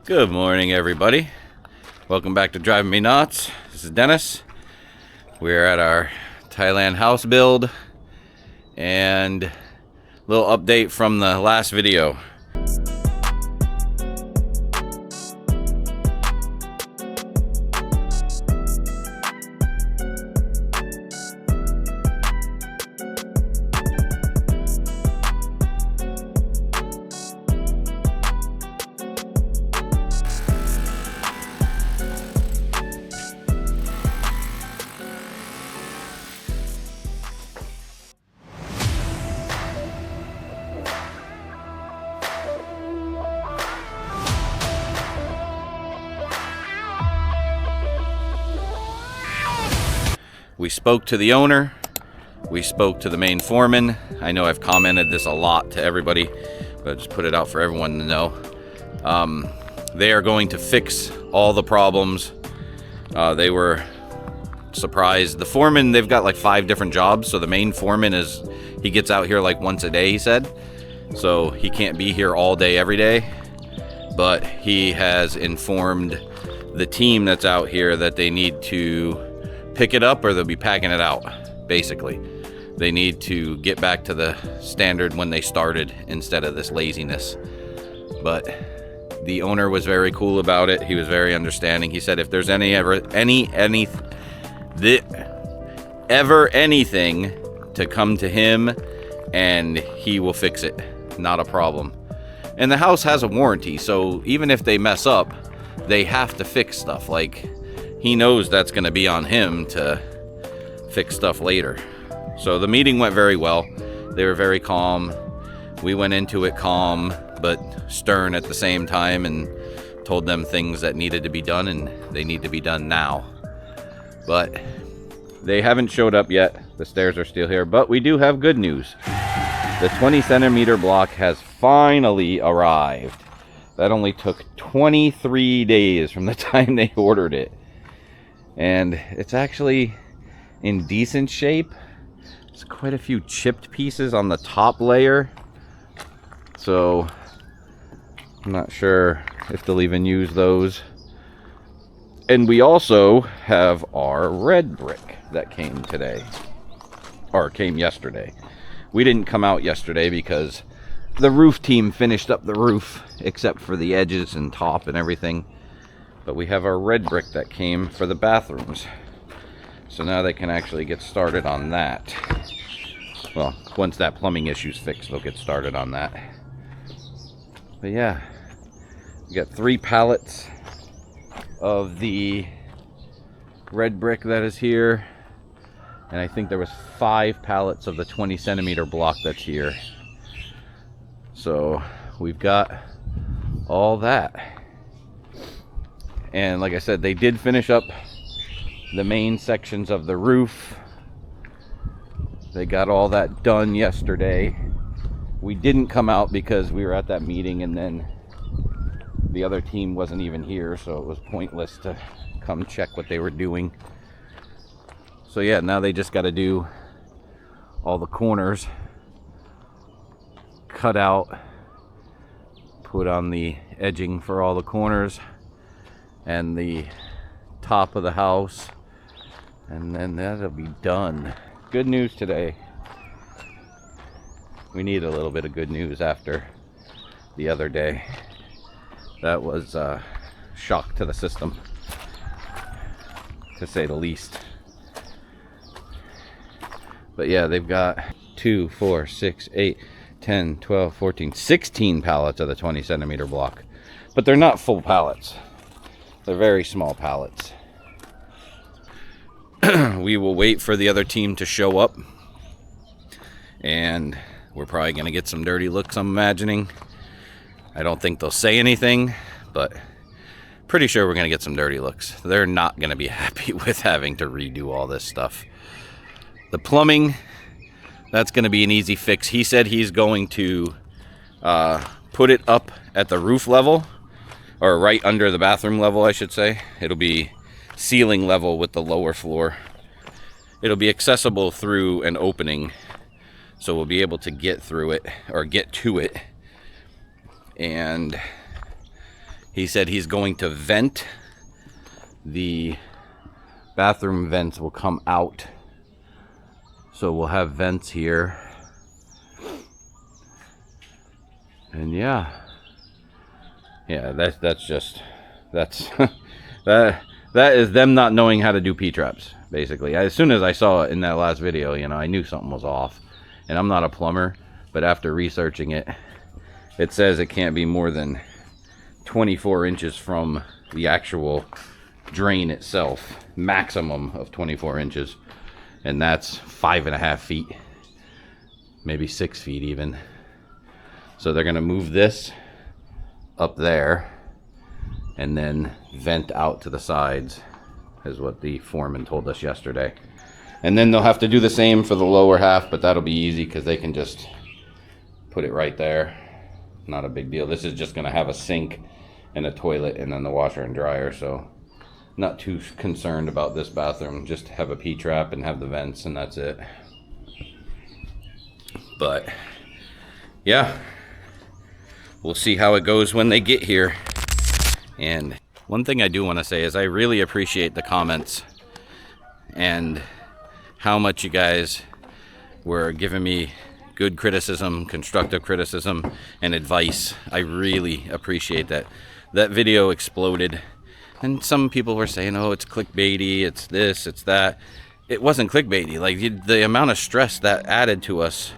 Good morning, everybody. Welcome back to Driving Me Nuts. This is Dennis. We're at our Thailand house build and a little update from the last video. We spoke to the owner, we spoke to the main foreman. I know I've commented this a lot to everybody, but I just put it out for everyone to know. They are going to fix all the problems. They were surprised. The foreman, they've got like 5 different jobs, so the main foreman he gets out here like once a day, he said. So he can't be here all day, every day. But he has informed the team that's out here that they need to pick it up or they'll be packing it out. Basically, they need to get back to the standard when they started instead of this laziness. But the owner was very cool about it. He was very understanding. He said if there's ever anything to come to him and he will fix it. Not a problem. And the house has a warranty, so even if they mess up, they have to fix stuff. Like, he knows that's going to be on him to fix stuff later. So the meeting went very well. They were very calm. We went into it calm but stern at the same time and told them things that needed to be done, and they need to be done now. But they haven't showed up yet. The stairs are still here, but we do have good news. The 20 centimeter block has finally arrived. That only took 23 days from the time they ordered it. And it's actually in decent shape. There's quite a few chipped pieces on the top layer. So I'm not sure if they'll even use those. And we also have our red brick that came today. Or came yesterday. We didn't come out yesterday because the roof team finished up the roof except for the edges and top and everything. But we have our red brick that came for the bathrooms. So now they can actually get started on that. Well, once that plumbing issue's fixed, they'll get started on that. But yeah, we got 3 pallets of the red brick that is here. And I think there was 5 pallets of the 20 centimeter block that's here. So we've got all that. And like I said, they did finish up the main sections of the roof. They got all that done yesterday. We didn't come out because we were at that meeting and then the other team wasn't even here, so it was pointless to come check what they were doing. So yeah, now they just got to do all the corners, cut out, put on the edging for all the corners and the top of the house, and then that'll be done. Good news today. We need a little bit of good news after the other day. That was a shock to the system, to say the least. But yeah, they've got 2, 4, 6, 8, 10, 12, 14, 16 pallets of the 20 centimeter block. But they're not full pallets. They're very small pallets. We will wait for the other team to show up. And we're probably going to get some dirty looks, I'm imagining. I don't think they'll say anything, but pretty sure we're going to get some dirty looks. They're not going to be happy with having to redo all this stuff. The plumbing, that's going to be an easy fix. He said he's going to put it up at the roof level. Or right under the bathroom level, I should say. It'll be ceiling level with the lower floor. It'll be accessible through an opening, so we'll be able to get through it, or get to it. And He said he's going to vent. The bathroom vents will come out. So we'll have vents here. And yeah, that's that is them not knowing how to do P-traps, basically. As soon as I saw it in that last video, you know, I knew something was off. And I'm not a plumber, but after researching it, it says it can't be more than 24 inches from the actual drain itself, maximum of 24 inches, and that's 5.5 feet, maybe 6 feet even. So they're gonna move this up there and then vent out to the sides, is what the foreman told us yesterday. And then they'll have to do the same for the lower half, but that'll be easy because they can just put it right there. Not a big deal. This is just gonna have a sink and a toilet and then the washer and dryer, so not too concerned about this bathroom. Just have a P-trap and have the vents, and that's it. But yeah, we'll see how it goes when they get here. And one thing I do want to say is I really appreciate the comments and how much you guys were giving me good criticism, constructive criticism, and advice. I really appreciate that. That video exploded, and some people were saying, oh, it's clickbaity, it's this, it's that. It wasn't clickbaity. Like, the amount of stress that added to us.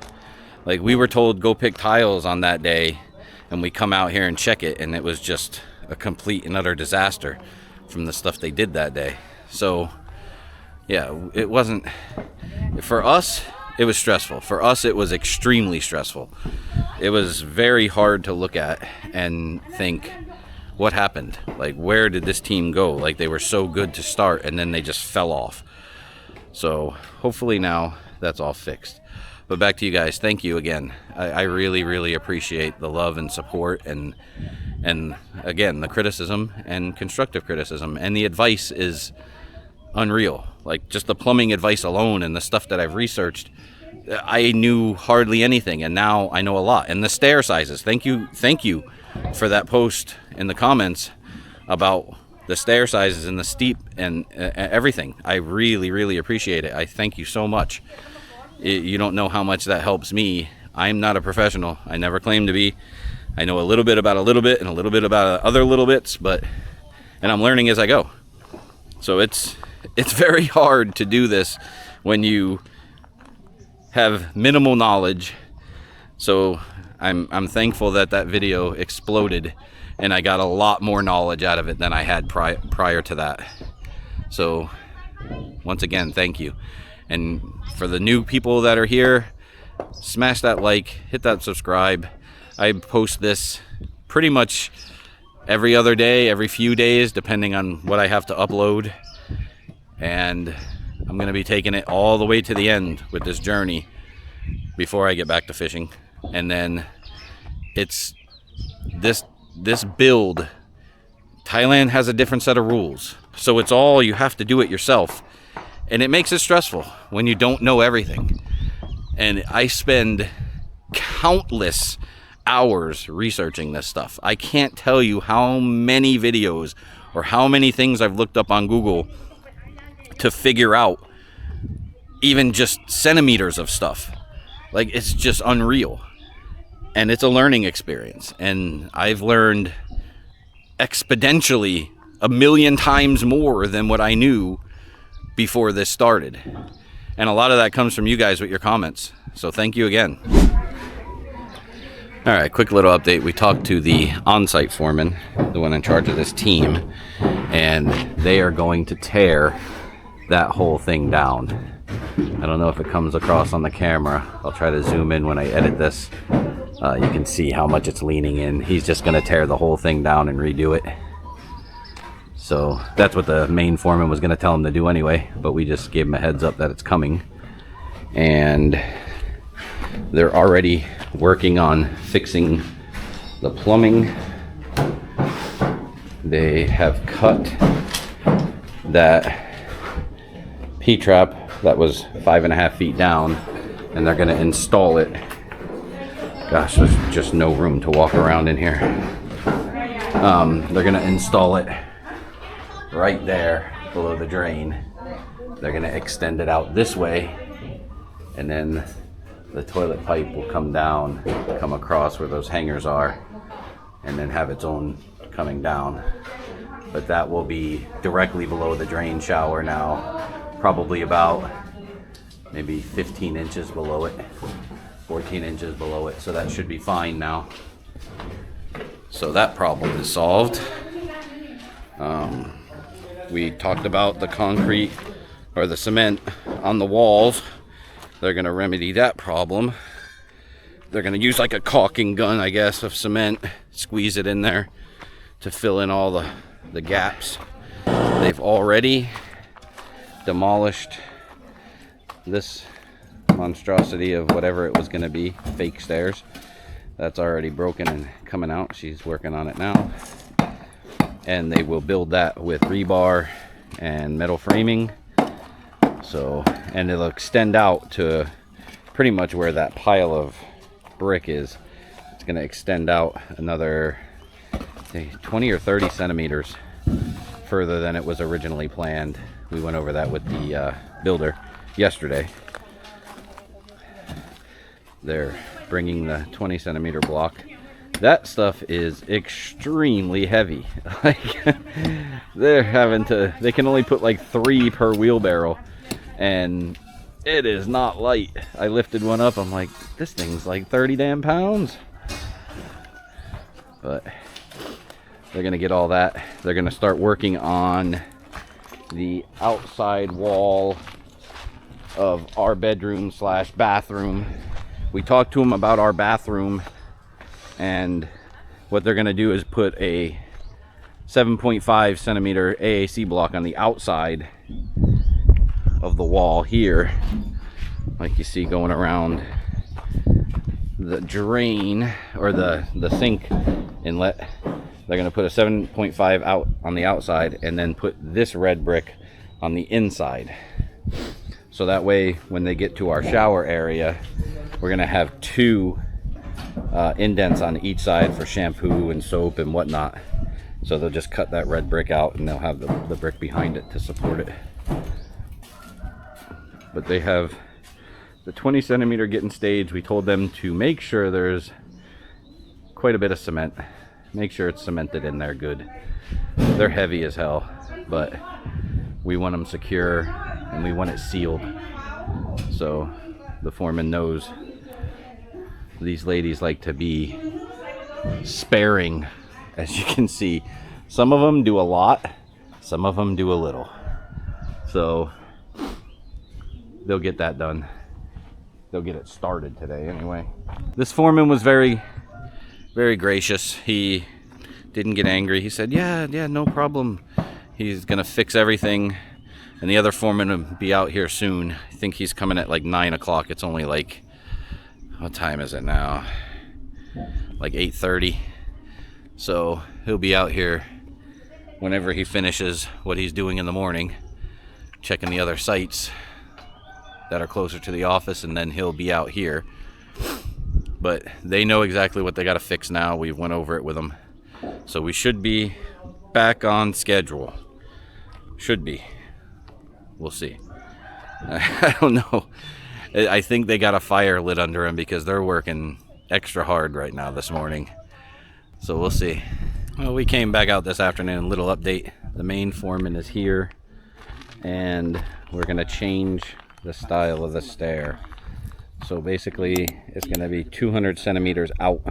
Like, we were told go pick tiles on that day, and we come out here and check it, and it was just a complete and utter disaster from the stuff they did that day. So yeah, it wasn't, for us it was stressful. For us it was extremely stressful. It was very hard to look at and think, what happened? Like, where did this team go? Like, they were so good to start and then they just fell off. So hopefully now that's all fixed. But back to you guys. Thank you again. I really, really appreciate the love and support, and again, the criticism and constructive criticism. And the advice is unreal. Like, just the plumbing advice alone and the stuff that I've researched, I knew hardly anything, and now I know a lot. And the stair sizes. Thank you for that post in the comments about the stair sizes and the steep and everything. I really, really appreciate it. I thank you so much. You don't know how much that helps me. I'm not a professional. I never claimed to be. I know a little bit about a little bit and a little bit about other little bits, and I'm learning as I go. So it's very hard to do this when you have minimal knowledge. So I'm thankful that video exploded and I got a lot more knowledge out of it than I had prior to that. So once again, thank you. And for the new people that are here, smash that like, hit that subscribe. I post this pretty much every other day, every few days, depending on what I have to upload. And I'm going to be taking it all the way to the end with this journey before I get back to fishing. And then it's this build. Thailand has a different set of rules. So it's all, you have to do it yourself. And it makes it stressful when you don't know everything. And I spend countless hours researching this stuff. I can't tell you how many videos or how many things I've looked up on Google to figure out even just centimeters of stuff. Like, it's just unreal. And it's a learning experience. And I've learned exponentially 1,000,000 times more than what I knew before this started. And a lot of that comes from you guys with your comments. So thank you again. All right, quick little update. We talked to the on-site foreman, the one in charge of this team, and they are going to tear that whole thing down. I don't know if it comes across on the camera. I'll try to zoom in when I edit this. You can see how much it's leaning in. He's just going to tear the whole thing down and redo it. So that's what the main foreman was going to tell him to do anyway, but we just gave him a heads up that it's coming. And they're already working on fixing the plumbing. They have cut that P-trap that was 5.5 feet down, and they're going to install it. Gosh, there's just no room to walk around in here. They're gonna install it right there below the drain. They're gonna extend it out this way, and then the toilet pipe will come down, come across where those hangers are, and then have its own coming down. But that will be directly below the drain shower now, probably about maybe 15 inches below it, 14 inches below it. So that should be fine now. So that problem is solved. We talked about the concrete or the cement on the walls. They're gonna remedy that problem. They're gonna use like a caulking gun, I guess, of cement, squeeze it in there to fill in all the gaps. They've already demolished this monstrosity of whatever it was gonna be, fake stairs. That's already broken and coming out. She's working on it now. And they will build that with rebar and metal framing. So, and it'll extend out to pretty much where that pile of brick is. It's going to extend out another 20 or 30 centimeters further than it was originally planned. We went over that with the builder yesterday. They're bringing the 20 centimeter block. That stuff is extremely heavy. Like, they're having to, they can only put like 3 per wheelbarrow, and it is not light. I lifted one up, I'm like, this thing's like 30 damn pounds. But they're gonna get all that. They're gonna start working on the outside wall of our bedroom slash bathroom. We talked to them about our bathroom, and what they're gonna do is put a 7.5 centimeter AAC block on the outside of the wall here, like you see going around the drain or the sink inlet. They're gonna put a 7.5 out on the outside and then put this red brick on the inside. So that way, when they get to our shower area, we're gonna have 2 indents on each side for shampoo and soap and whatnot. So they'll just cut that red brick out and they'll have the brick behind it to support it. But they have the 20 centimeter getting staged. We told them to make sure there's quite a bit of cement. Make sure it's cemented in there good. They're heavy as hell, but we want them secure and we want it sealed. So the foreman knows these ladies like to be sparing. As you can see, some of them do a lot, some of them do a little. So they'll get that done. They'll get it started today anyway. This foreman was very, very gracious. He didn't get angry. He said, yeah, no problem. He's gonna fix everything. And the other foreman will be out here soon. I think he's coming at like 9 o'clock. It's only like, what time is it now? Like 8:30. So he'll be out here whenever he finishes what he's doing in the morning, checking the other sites that are closer to the office, and then he'll be out here. But they know exactly what they got to fix now. We went over it with them. So we should be back on schedule. Should be. We'll see. I don't know. I think they got a fire lit under them because they're working extra hard right now this morning. So we'll see. Well, we came back out this afternoon. Little update. The main foreman is here, and we're going to change the style of the stair. So basically, it's going to be 200 centimeters out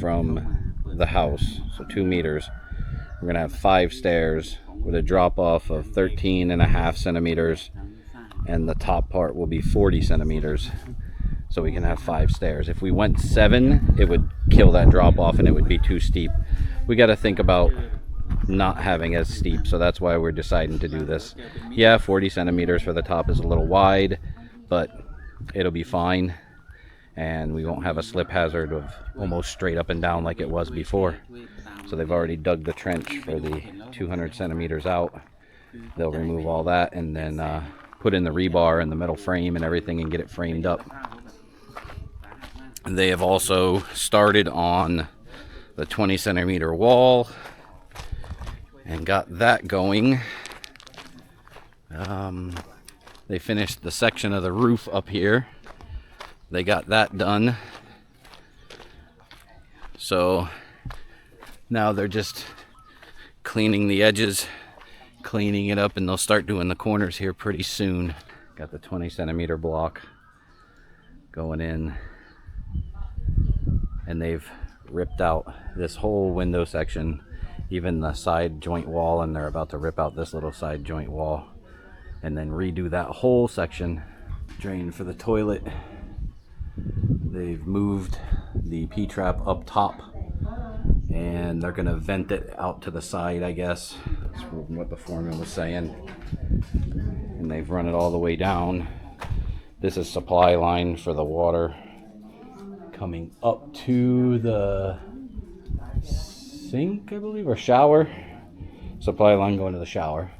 from the house. So 2 meters. We're going to have 5 stairs with a drop off of 13.5 centimeters. And the top part will be 40 centimeters, so we can have 5 stairs. If we went 7, it would kill that drop off and it would be too steep. We got to think about not having as steep, so that's why we're deciding to do this. Yeah, 40 centimeters for the top is a little wide, but it'll be fine, and we won't have a slip hazard of almost straight up and down like it was before. So they've already dug the trench for the 200 centimeters out. They'll remove all that and then put in the rebar and the metal frame and everything and get it framed up. They have also started on the 20 centimeter wall and got that going. They finished the section of the roof up here. They got that done. So now they're just cleaning the edges, cleaning it up, and they'll start doing the corners here pretty soon. Got the 20 centimeter block going in, and they've ripped out this whole window section, even the side joint wall, and they're about to rip out this little side joint wall and then redo that whole section. Drain for the toilet. They've moved the P-trap up top, and they're gonna vent it out to the side, I guess. That's what the foreman was saying. And they've run it all the way down. This is supply line for the water coming up to the sink, I believe, or shower. Supply line going to the shower.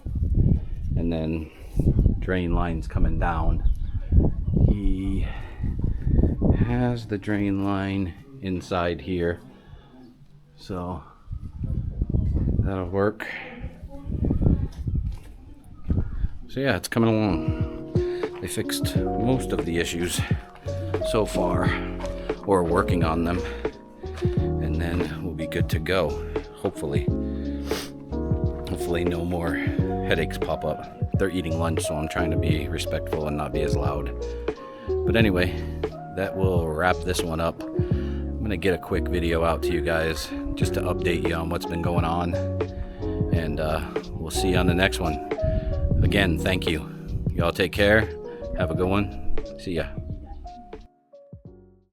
And then drain lines coming down. He has the drain line inside here, so that'll work. So yeah, it's coming along. They fixed most of the issues so far, or working on them, and then we'll be good to go. Hopefully no more headaches pop up. They're eating lunch, so I'm trying to be respectful and not be as loud. But anyway, that will wrap this one up. I'm gonna get a quick video out to you guys just to update you on what's been going on, and we'll see you on the next one. Again, thank you. Y'all take care. Have a good one. See ya.